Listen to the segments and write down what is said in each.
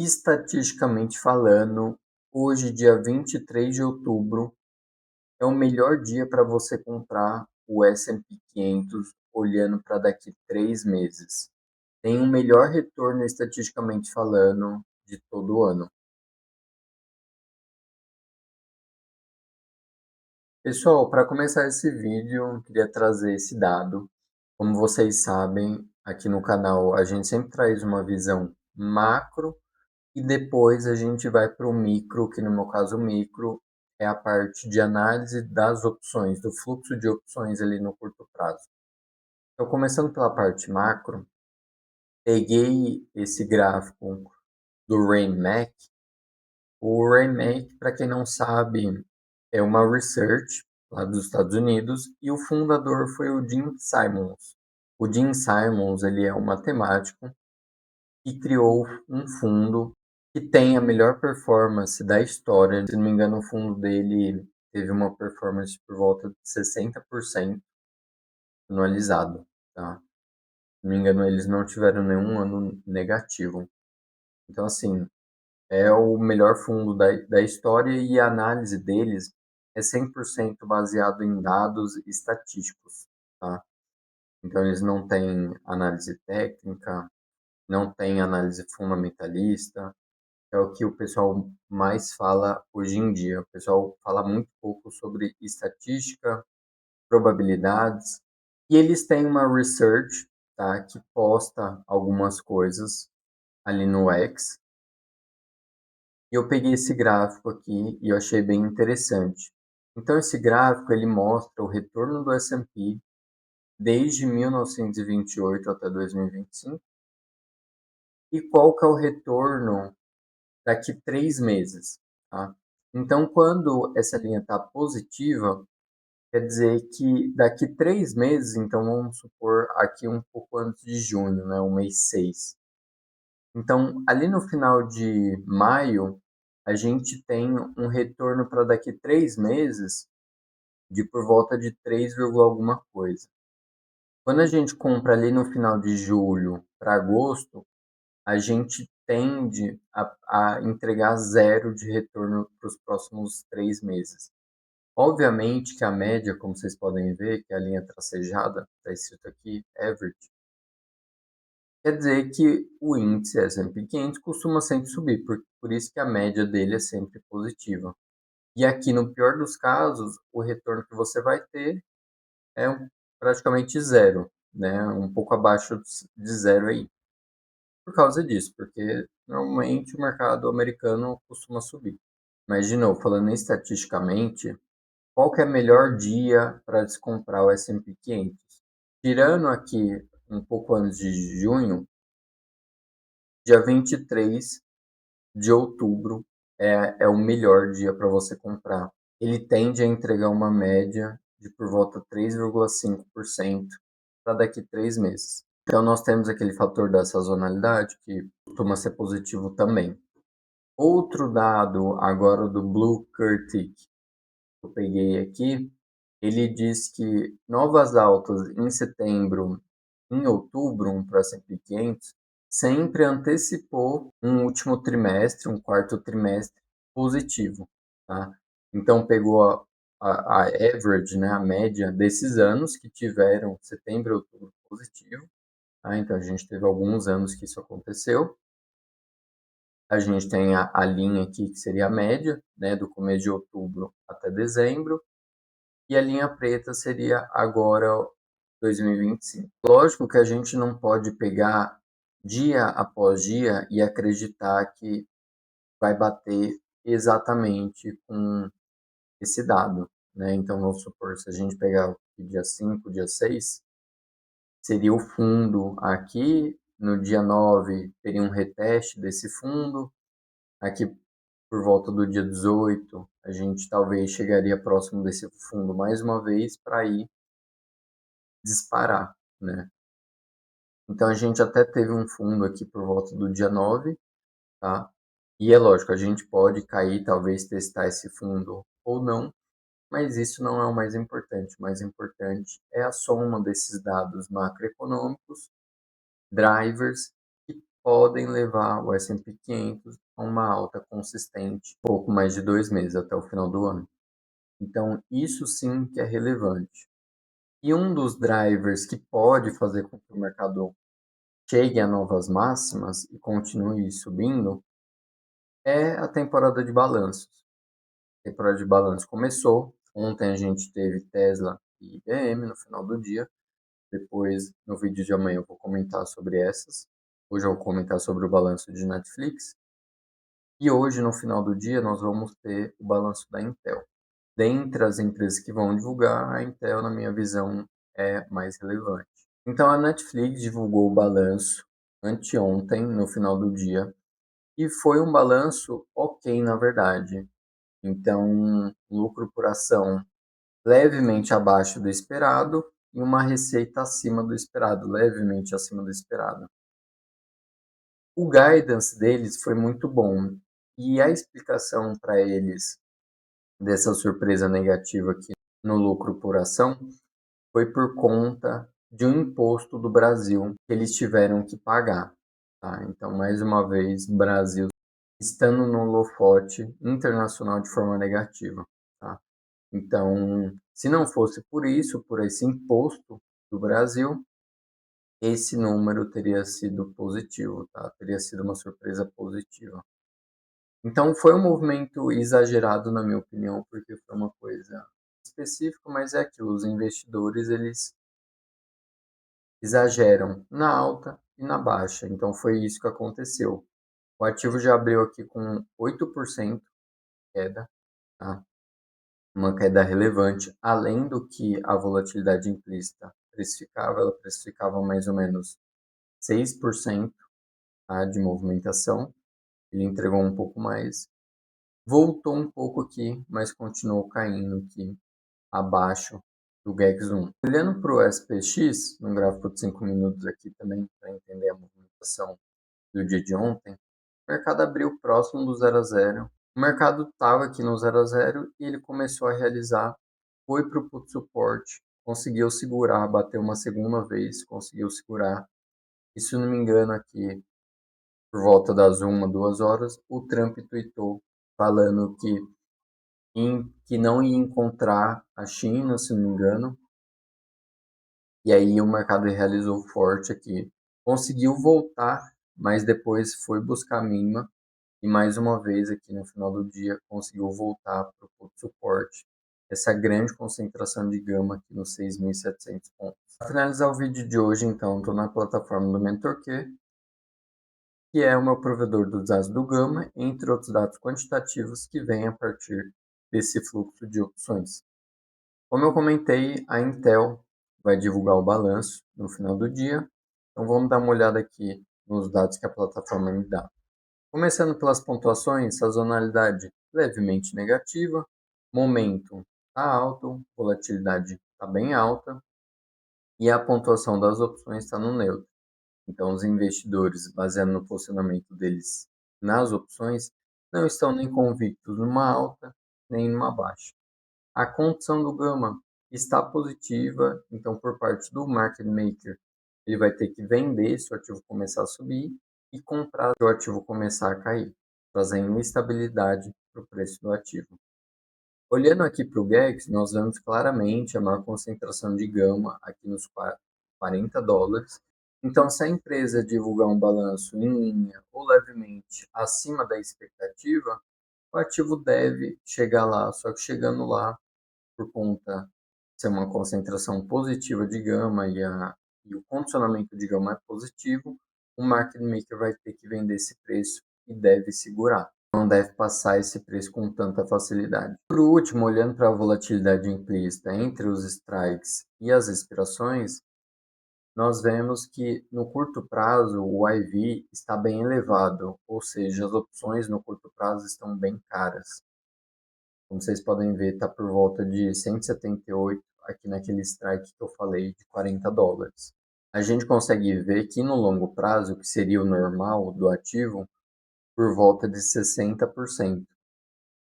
Estatisticamente falando, hoje, dia 23 de outubro, é o melhor dia para você comprar o S&P 500 olhando para daqui 3 meses. Tem o melhor retorno estatisticamente falando de todo o ano. Pessoal, para começar esse vídeo, eu queria trazer esse dado. Como vocês sabem, aqui no canal a gente sempre traz uma visão macro e depois a gente vai para o micro, que no meu caso o micro é a parte de análise das opções, do fluxo de opções ali no curto prazo. Então, começando pela parte macro, peguei esse gráfico do Rain Mac. O Rain Mac, para quem não sabe, é uma research lá dos Estados Unidos e o fundador foi o Jim Simons. O Jim Simons, ele é um matemático que criou um fundo que tem a melhor performance da história. Se não me engano, o fundo dele teve uma performance por volta de 60% anualizado, tá? Se não me engano, eles não tiveram nenhum ano negativo. Então, assim, é o melhor fundo da história e a análise deles é 100% baseado em dados estatísticos, tá? Então, eles não têm análise técnica, não têm análise fundamentalista, é o que o pessoal mais fala hoje em dia. O pessoal fala muito pouco sobre estatística, probabilidades, e eles têm uma research, tá, que posta algumas coisas ali no X. E eu peguei esse gráfico aqui e eu achei bem interessante. Então esse gráfico ele mostra o retorno do S&P desde 1928 até 2025 e qual que é o retorno daqui 3 meses, tá? Então, quando essa linha está positiva, quer dizer que daqui 3 meses, então vamos supor aqui um pouco antes de junho, né, o mês 6. Então, ali no final de maio, a gente tem um retorno para daqui 3 meses de por volta de 3, alguma coisa. Quando a gente compra ali no final de julho para agosto, a gente tende a entregar zero de retorno para os próximos 3 meses. Obviamente que a média, como vocês podem ver, que é a linha tracejada, está escrito aqui, average, quer dizer que o índice S&P 500 costuma sempre subir, por isso que a média dele é sempre positiva. E aqui, no pior dos casos, o retorno que você vai ter é praticamente zero, né? Um pouco abaixo de zero aí. Por causa disso, porque normalmente o mercado americano costuma subir. Mas, de novo, falando estatisticamente, qual que é o melhor dia para se comprar o S&P 500? Tirando aqui um pouco antes de junho, dia 23 de outubro é o melhor dia para você comprar. Ele tende a entregar uma média de por volta de 3,5% para daqui 3 meses. Então, nós temos aquele fator da sazonalidade, que costuma ser positivo também. Outro dado agora do Blue Curtic, que eu peguei aqui, ele diz que novas altas em setembro, em outubro, para S&P 500, sempre antecipou um último trimestre, um quarto trimestre positivo, tá? Então pegou a average, né, a média desses anos que tiveram setembro e outubro positivo, tá? Então a gente teve alguns anos que isso aconteceu. A gente tem a linha aqui que seria a média, né, do começo de outubro até dezembro, e a linha preta seria agora 2025. Lógico que a gente não pode pegar dia após dia e acreditar que vai bater exatamente com esse dado, né? Então vamos supor, se a gente pegar o dia 5, dia 6, seria o fundo aqui, no dia 9 teria um reteste desse fundo, aqui por volta do dia 18 a gente talvez chegaria próximo desse fundo mais uma vez para ir disparar, né? Então a gente até teve um fundo aqui por volta do dia 9, tá? E é lógico, a gente pode cair, talvez testar esse fundo ou não, mas isso não é o mais importante. O mais importante é a soma desses dados macroeconômicos, drivers, que podem levar o S&P 500 a uma alta consistente, pouco mais de 2 meses até o final do ano. Então, isso sim que é relevante. E um dos drivers que pode fazer com que o mercado chegue a novas máximas e continue subindo é a temporada de balanços. A temporada de balanço começou. Ontem a gente teve Tesla e IBM no final do dia. Depois, no vídeo de amanhã, eu vou comentar sobre essas. Hoje eu vou comentar sobre o balanço de Netflix. E hoje, no final do dia, nós vamos ter o balanço da Intel. Dentre as empresas que vão divulgar, a Intel, na minha visão, é mais relevante. Então, a Netflix divulgou o balanço anteontem, no final do dia, e foi um balanço ok, na verdade. Então, lucro por ação levemente abaixo do esperado e uma receita acima do esperado, levemente acima do esperado. O guidance deles foi muito bom e a explicação para eles dessa surpresa negativa aqui no lucro por ação foi por conta de um imposto do Brasil que eles tiveram que pagar. Tá? Então, mais uma vez, Brasil estando no holofote internacional de forma negativa. Tá? Então, se não fosse por isso, por esse imposto do Brasil, esse número teria sido positivo, tá? Teria sido uma surpresa positiva. Então, foi um movimento exagerado, na minha opinião, porque foi uma coisa específica, mas é aquilo, os investidores, eles exageram na alta e na baixa. Então, foi isso que aconteceu. O ativo já abriu aqui com 8% de queda, tá? Uma queda relevante, além do que a volatilidade implícita precificava, ela precificava mais ou menos 6%, tá, de movimentação, ele entregou um pouco mais, voltou um pouco aqui, mas continuou caindo aqui abaixo do GEX1. Olhando para o SPX, num gráfico de 5 minutos aqui também, para entender a movimentação do dia de ontem, o mercado abriu próximo do 0 a 0. O mercado estava aqui no 0 a 0 e ele começou a realizar, foi para o put support, conseguiu segurar, bateu uma segunda vez, conseguiu segurar. E se não me engano aqui, por volta das 1, 2 horas, o Trump tweetou falando que não ia encontrar a China, se não me engano. E aí o mercado realizou forte aqui. Conseguiu voltar, mas depois foi buscar a mínima. E mais uma vez aqui no final do dia conseguiu voltar para o ponto de suporte. Essa grande concentração de gama aqui nos 6.700 pontos. Para finalizar o vídeo de hoje, então, estou na plataforma do MentorQ, que é o meu provedor dos dados do Gama, entre outros dados quantitativos que vêm a partir desse fluxo de opções. Como eu comentei, a Intel vai divulgar o balanço no final do dia, então vamos dar uma olhada aqui nos dados que a plataforma me dá. Começando pelas pontuações, sazonalidade levemente negativa, momento está alto, volatilidade está bem alta e a pontuação das opções está no neutro. Então, os investidores, baseado no posicionamento deles nas opções, não estão nem convictos numa alta nem numa baixa. A condição do gama está positiva, então, por parte do market maker, ele vai ter que vender se o ativo começar a subir e comprar se o ativo começar a cair, trazendo instabilidade para o preço do ativo. Olhando aqui para o GEX, nós vemos claramente a maior concentração de gama aqui nos $40. Então, se a empresa divulgar um balanço em linha ou levemente acima da expectativa, o ativo deve chegar lá, só que chegando lá, por conta de ser uma concentração positiva de gama e o condicionamento de gama é positivo, o market maker vai ter que vender esse preço e deve segurar. Não deve passar esse preço com tanta facilidade. Por último, olhando para a volatilidade implícita entre os strikes e as expirações, nós vemos que no curto prazo o IV está bem elevado, ou seja, as opções no curto prazo estão bem caras. Como vocês podem ver, está por volta de 178 aqui naquele strike que eu falei de $40. A gente consegue ver que no longo prazo, que seria o normal do ativo, por volta de 60%.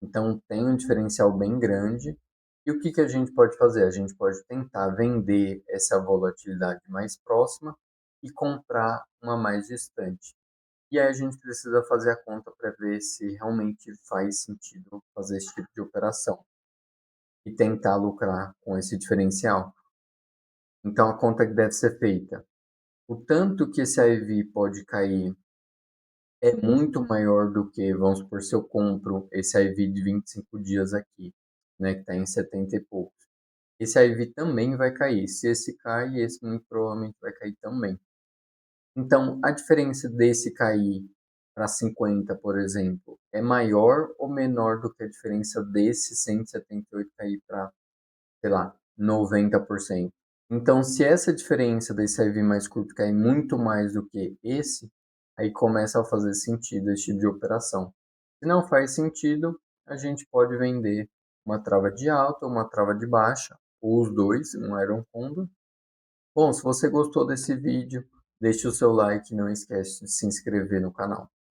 Então tem um diferencial bem grande. E o que a gente pode fazer? A gente pode tentar vender essa volatilidade mais próxima e comprar uma mais distante. e aí a gente precisa fazer a conta para ver se realmente faz sentido fazer esse tipo de operação e tentar lucrar com esse diferencial. Então a conta que deve ser feita, o tanto que esse IV pode cair é muito maior do que, vamos supor, se eu compro esse IV de 25 dias aqui, né, que está em 70 e poucos. Esse IV também vai cair. Se esse cai, esse muito provavelmente vai cair também. Então, a diferença desse cair para 50, por exemplo, é maior ou menor do que a diferença desse 178 cair para, sei lá, 90%? Então, se essa diferença desse IV mais curto cair muito mais do que esse, aí começa a fazer sentido esse tipo de operação. Se não faz sentido, a gente pode vender uma trava de alta, uma trava de baixa, ou os dois, um Iron Condor. Bom, se você gostou desse vídeo, deixe o seu like e não esquece de se inscrever no canal.